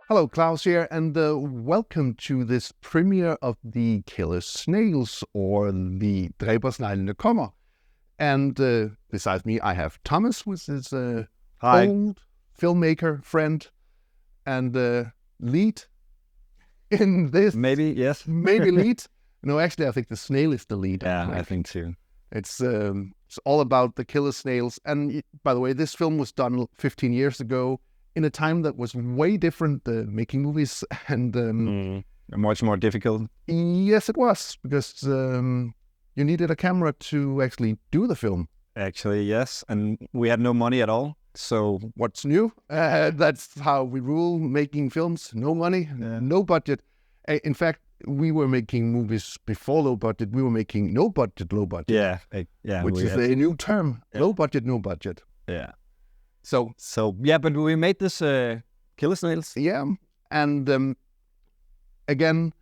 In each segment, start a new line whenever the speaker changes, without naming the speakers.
Hello, Klaus here, and welcome to this premiere of the Killer Snails, or the Dræbersneglene kommer. And besides me, I have Thomas, which is old filmmaker friend and lead in this.
Maybe, yes.
Maybe lead. No, actually, I think the snail is the lead.
Yeah, I think too.
It's all about the killer snails. And by the way, this film was done 15 years ago, in a time that was way different, making movies, and
much more difficult.
Yes, it was, because you needed a camera to actually do the film.
Actually, yes, and we had no money at all. So
what's new? That's how we rule making films. No money, no budget. In fact, we were making movies before low budget. We were making no budget, low budget.
Yeah,
which is a new term. Yeah. Low budget, no budget.
Yeah.
So
yeah, but we made this Killer Snails.
Yeah, and again,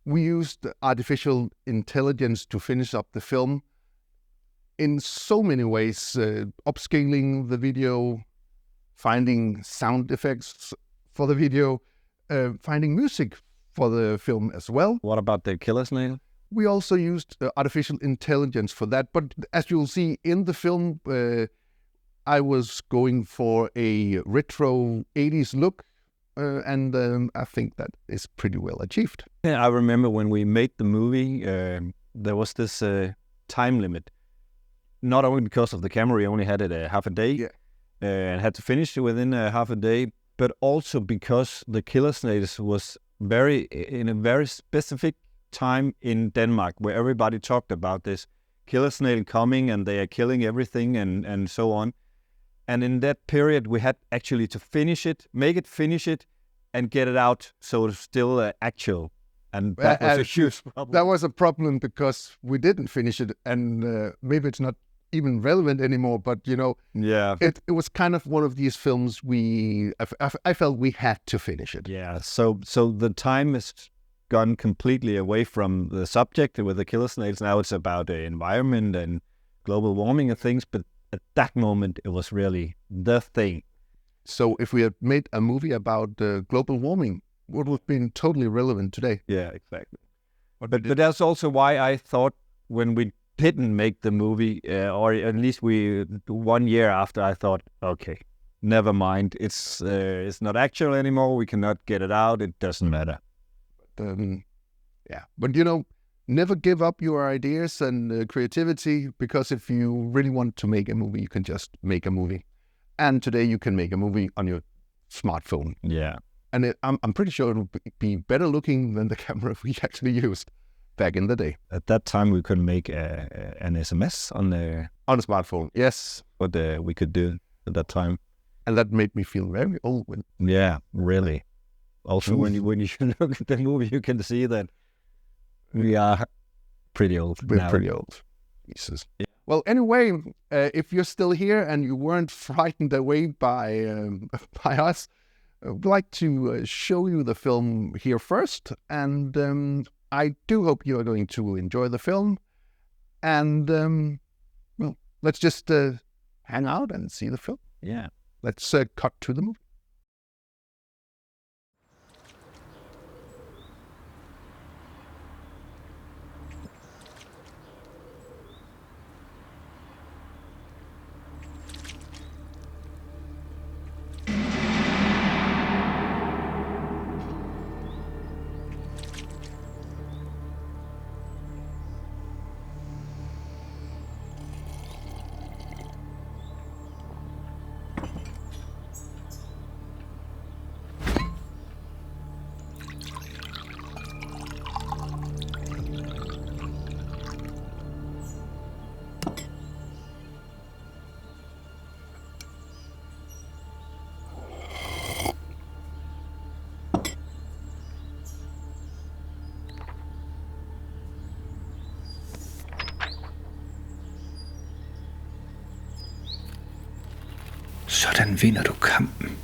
we used artificial intelligence to finish up the film in so many ways, upscaling the video, finding sound effects for the video, finding music for the film as well.
What about the Killer Snail?
We also used artificial intelligence for that, but as you'll see in the film, I was going for a retro 80s look, and I think that is pretty well achieved.
Yeah, I remember when we made the movie, there was this time limit. Not only because of the camera, we only had it half a day, and had to finish it within half a day, but also because the Killer Snails was in a very specific time in Denmark, where everybody talked about this killer snail coming and they are killing everything and so on. And in that period, we had actually to finish it, and get it out so it's still actual. And that was a huge problem.
That was a problem because we didn't finish it, and maybe it's not even relevant anymore, but it was kind of one of these films I felt we had to finish it.
Yeah, so the time has gone completely away from the subject with the killer snails. Now it's about the environment and global warming and things, but at that moment, it was really the thing.
So if we had made a movie about global warming, it would have been totally relevant today.
Yeah, exactly. But that's also why I thought when we didn't make the movie, or at least 1 year after, I thought, okay, never mind. It's not actual anymore. We cannot get it out. It doesn't matter.
But never give up your ideas and creativity, because if you really want to make a movie, you can just make a movie. And today you can make a movie on your smartphone.
Yeah.
And I'm pretty sure it'll be better looking than the camera we actually used back in the day.
At that time, we could make an SMS on a
smartphone. Yes.
What we could do at that time.
And that made me feel very old.
Yeah, really. Also, when you look at the movie, you can see that we are pretty old.
We're pretty old. Jesus. Yeah. Well, anyway, if you're still here and you weren't frightened away by us, I'd like to show you the film here first. And I do hope you are going to enjoy the film. And, let's just hang out and see the film.
Yeah.
Let's cut to the movie.
Sådan vinder du kampen.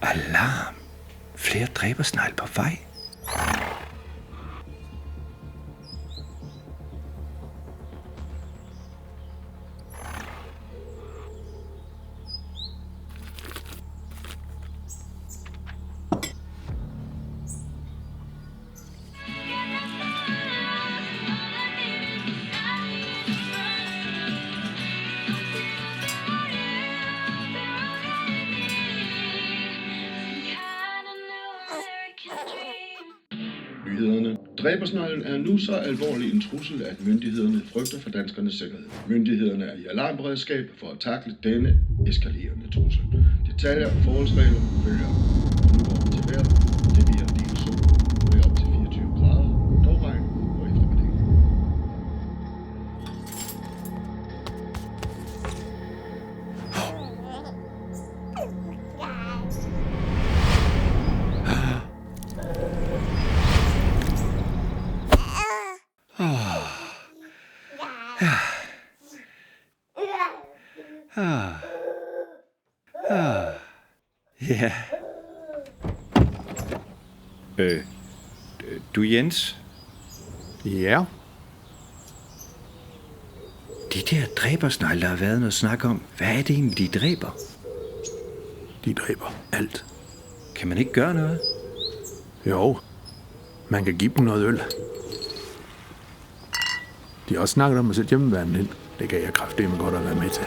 Alarm. Flere dræbersnegle på vej.
Nyhederne. Dræbersneglen er nu så alvorlig en trussel, at myndighederne frygter for danskernes sikkerhed. Myndighederne er i alarmberedskab for at takle denne eskalerende trussel. Detaljer og forholdsregler følger. Og nu går vi til vejret. Det bliver en del sol med op til 24 grader. Dog regn på eftermiddagen.
Ja. Du Jens?
Ja.
De der dræbersnegle, der har været noget snak om, hvad er det egentlig, de dræber?
De dræber alt.
Kan man ikke gøre noget?
Jo, man kan give dem noget øl. De har også snakket om at sætte hjemmeværden ind. Det kan jeg kraftedeme godt at være med til.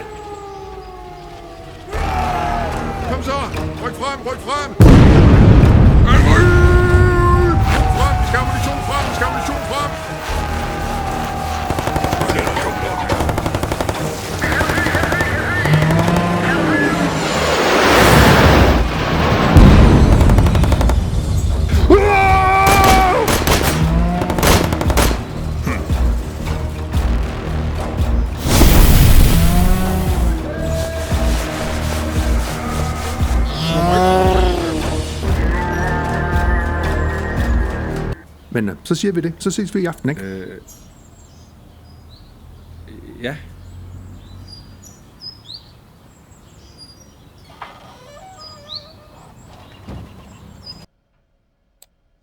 Kom så! Ryk frem! Ryk frem! Ryk frem! Vi skal have ammunition frem! Vi skal have ammunition frem!
Men så siger vi det. Så ses vi i aften, ikke?
Ja.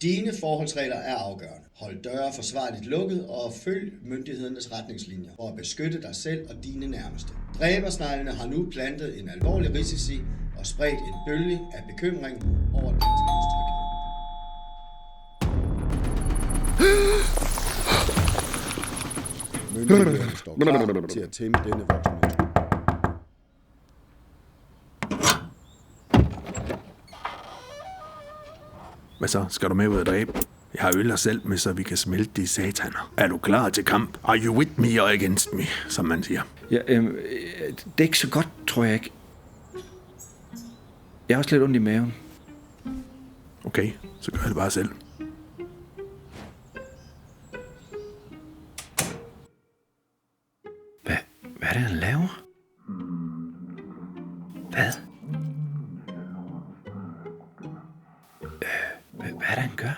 Dine forholdsregler er afgørende. Hold døre forsvarligt lukket og følg myndighedernes retningslinjer for at beskytte dig selv og dine nærmeste. Dræbersneglene har nu plantet en alvorlig risici og spredt en bølge af bekymring over danskernes tryghed. Myndighederne står klar til at tæmme denne voksne.
Hvad så? Skal du med ud og dræbe? Jeg har øl og selv med, så vi kan smelte de sataner. Er du klar til kamp? Are you with me or against me, som man siger?
Ja, det er ikke så godt, tror jeg ikke. Jeg har også lidt ondt i maven.
Okay, så gør jeg det bare selv.
Hvad er det, han laver? Hvad? Hvad er det, han gør?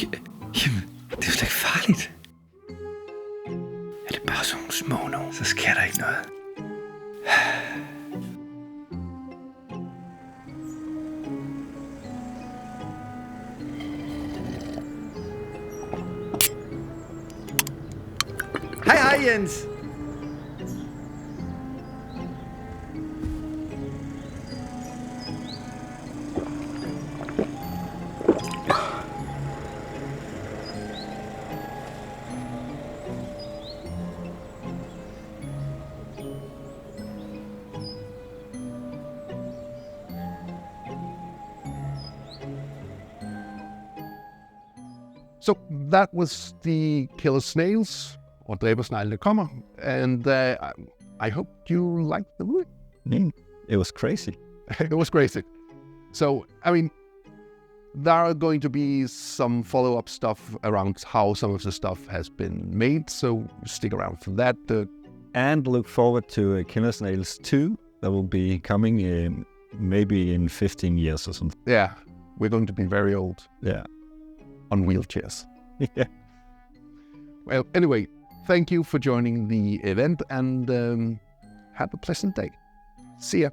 Jamen, det er jo slet ikke farligt. Er det bare sådan nogle små nu, så sker der ikke noget.
Hej Jens!
So that was the Killer Snails, or Dræbersneglene kommer, and I hope you liked the movie.
It was crazy.
It was crazy. So, I mean, there are going to be some follow-up stuff around how some of the stuff has been made, so stick around for that.
And look forward to Killer Snails 2 that will be coming maybe in 15 years or something.
Yeah, we're going to be very old.
Yeah.
On wheelchairs.
Yeah.
Well, anyway, thank you for joining the event and have a pleasant day. See ya.